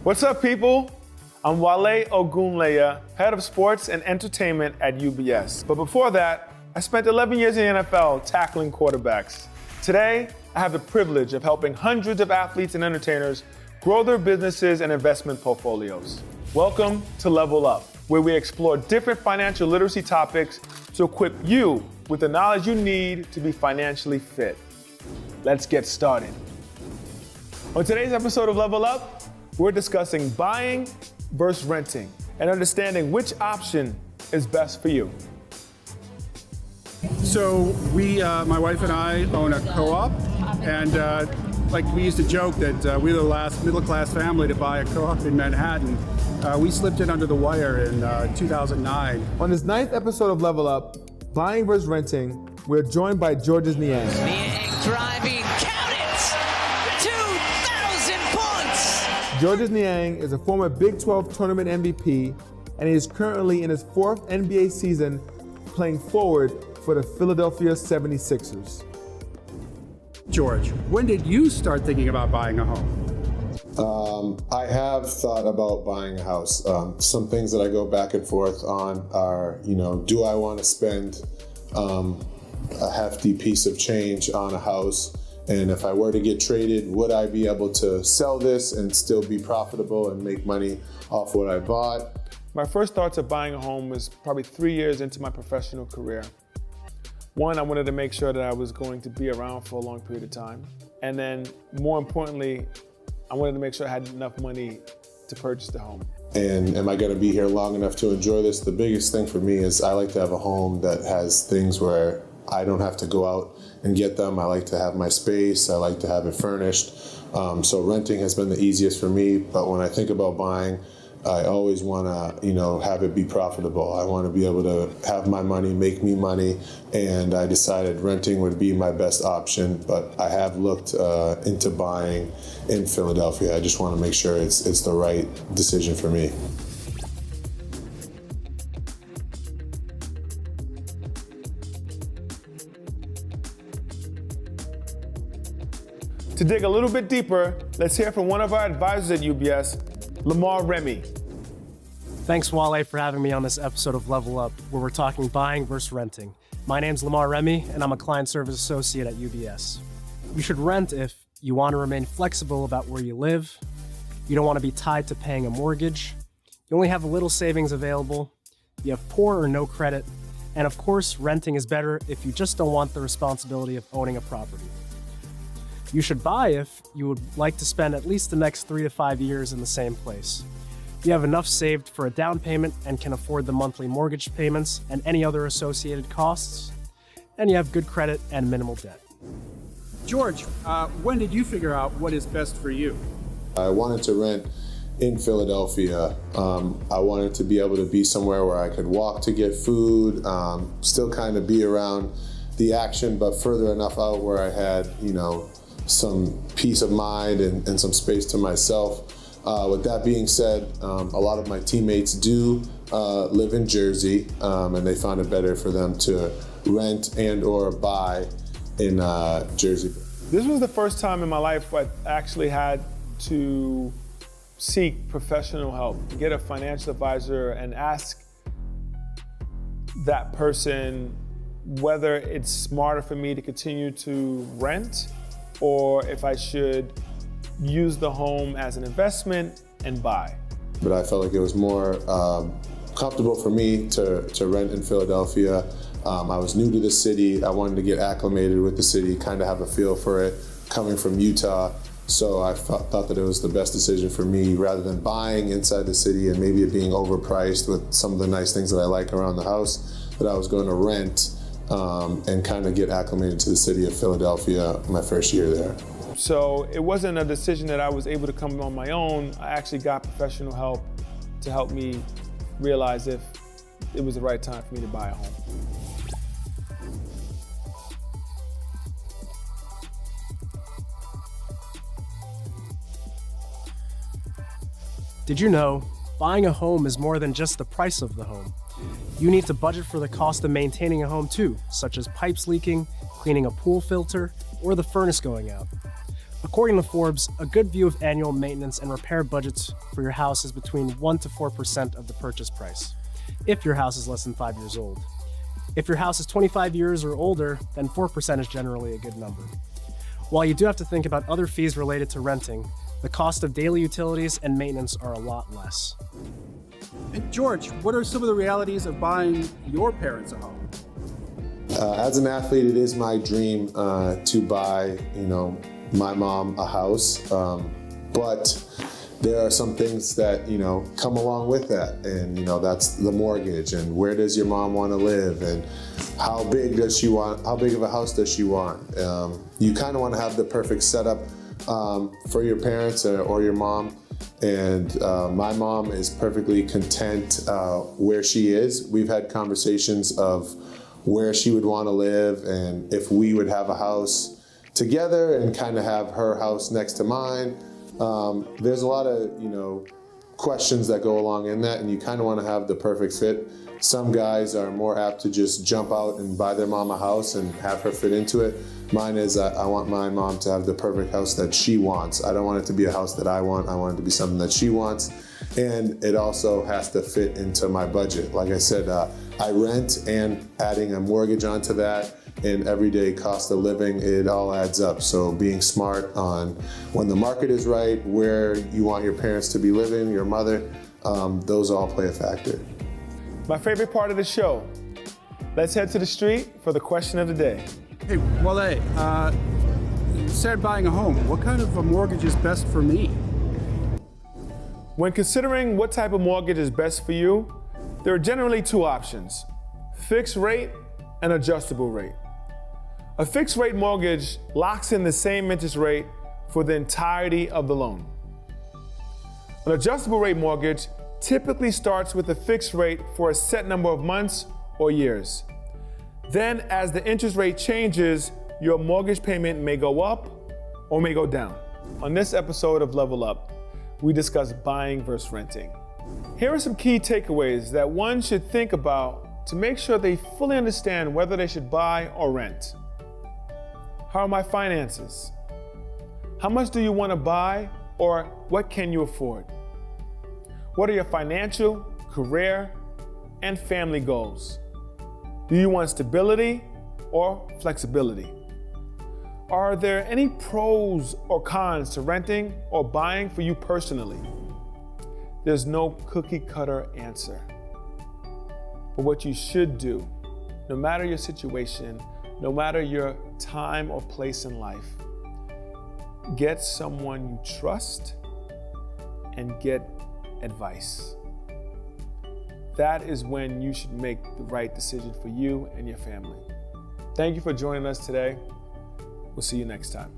What's up, people? I'm Wale Ogunleye, head of sports and entertainment at UBS. But before that, I spent 11 years in the NFL tackling quarterbacks. Today, I have the privilege of helping hundreds of athletes and entertainers grow their businesses and investment portfolios. Welcome to Level Up, where we explore different financial literacy topics to equip you with the knowledge you need to be financially fit. Let's get started. On today's episode of Level Up, we're discussing buying versus renting and understanding which option is best for you. So my wife and I own a co-op, and we used to joke that we're the last middle-class family to buy a co-op in Manhattan. We slipped in under the wire in 2009. On this 9th episode of Level Up, Buying versus Renting, we're joined by George's Niang. Niang driving, count it! 2,000 points! George's Niang is a former Big 12 tournament MVP, and he is currently in his 4th NBA season playing forward for the Philadelphia 76ers. George, when did you start thinking about buying a home? I have thought about buying a house. Some things that I go back and forth on are, do I want to spend a hefty piece of change on a house? And if I were to get traded, would I be able to sell this and still be profitable and make money off what I bought? My first thoughts of buying a home was probably 3 years into my professional career. One, I wanted to make sure that I was going to be around for a long period of time. And then more importantly, I wanted to make sure I had enough money to purchase the home. And am I going to be here long enough to enjoy this? The biggest thing for me is I like to have a home that has things where I don't have to go out and get them. I like to have my space. I like to have it furnished. So renting has been the easiest for me. But when I think about buying, I always want to, have it be profitable. I want to be able to have my money make me money, and I decided renting would be my best option. But I have looked into buying in Philadelphia. I just want to make sure it's the right decision for me. To dig a little bit deeper, let's hear from one of our advisors at UBS, Lamar Remy. Thanks, Wale, for having me on this episode of Level Up, where we're talking buying versus renting. My name's Lamar Remy, and I'm a client service associate at UBS. You should rent if you want to remain flexible about where you live, you don't want to be tied to paying a mortgage, you only have a little savings available, you have poor or no credit, and of course, renting is better if you just don't want the responsibility of owning a property. You should buy if you would like to spend at least the next 3 to 5 years in the same place. You have enough saved for a down payment and can afford the monthly mortgage payments and any other associated costs, and you have good credit and minimal debt. George, when did you figure out what is best for you? I wanted to rent in Philadelphia. I wanted to be able to be somewhere where I could walk to get food, still kind of be around the action, but further enough out where I had, some peace of mind and some space to myself. With that being said, a lot of my teammates do live in Jersey, and they found it better for them to rent and or buy in Jersey. This was the first time in my life I actually had to seek professional help, get a financial advisor and ask that person whether it's smarter for me to continue to rent or if I should use the home as an investment and buy. But I felt like it was more comfortable for me to rent in Philadelphia. I was new to the city. I wanted to get acclimated with the city, kind of have a feel for it, coming from Utah. So I thought that it was the best decision for me rather than buying inside the city and maybe it being overpriced with some of the nice things that I like around the house, that I was going to rent and kind of get acclimated to the city of Philadelphia my first year there. So it wasn't a decision that I was able to come on my own. I actually got professional help to help me realize if it was the right time for me to buy a home. Did you know buying a home is more than just the price of the home? You need to budget for the cost of maintaining a home too, such as pipes leaking, cleaning a pool filter, or the furnace going out. According to Forbes, a good view of annual maintenance and repair budgets for your house is between 1 to 4% of the purchase price, if your house is less than 5 years old. If your house is 25 years or older, then 4% is generally a good number. While you do have to think about other fees related to renting, the cost of daily utilities and maintenance are a lot less. And George, what are some of the realities of buying your parents a home? As an athlete, it is my dream to buy, my mom a house, but there are some things that come along with that, and that's the mortgage, and where does your mom want to live, and how big of a house does she want? You kind of want to have the perfect setup for your parents or your mom, and my mom is perfectly content where she is. We've had conversations of where she would want to live, and if we would have a house together and kind of have her house next to mine. There's a lot of questions that go along in that, and you kind of want to have the perfect fit. Some guys are more apt to just jump out and buy their mom a house and have her fit into it. Mine is I want my mom to have the perfect house that she wants. I don't want it to be a house that I want. I want it to be something that she wants, and it also has to fit into my budget. Like I said, I rent, and adding a mortgage onto that and everyday cost of living, it all adds up. So being smart on when the market is right, where you want your parents to be living, your mother, those all play a factor. My favorite part of the show. Let's head to the street for the question of the day. Hey, Wale, you said buying a home. What kind of a mortgage is best for me? When considering what type of mortgage is best for you, there are generally two options: fixed rate and adjustable rate. A fixed rate mortgage locks in the same interest rate for the entirety of the loan. An adjustable rate mortgage typically starts with a fixed rate for a set number of months or years. Then, as the interest rate changes, your mortgage payment may go up or may go down. On this episode of Level Up, we discuss buying versus renting. Here are some key takeaways that one should think about to make sure they fully understand whether they should buy or rent. How are my finances? How much do you want to buy, or what can you afford? What are your financial, career, and family goals? Do you want stability or flexibility? Are there any pros or cons to renting or buying for you personally? There's no cookie cutter answer. But what you should do, no matter your situation, no matter your time or place in life, get someone you trust and get advice. That is when you should make the right decision for you and your family. Thank you for joining us today. We'll see you next time.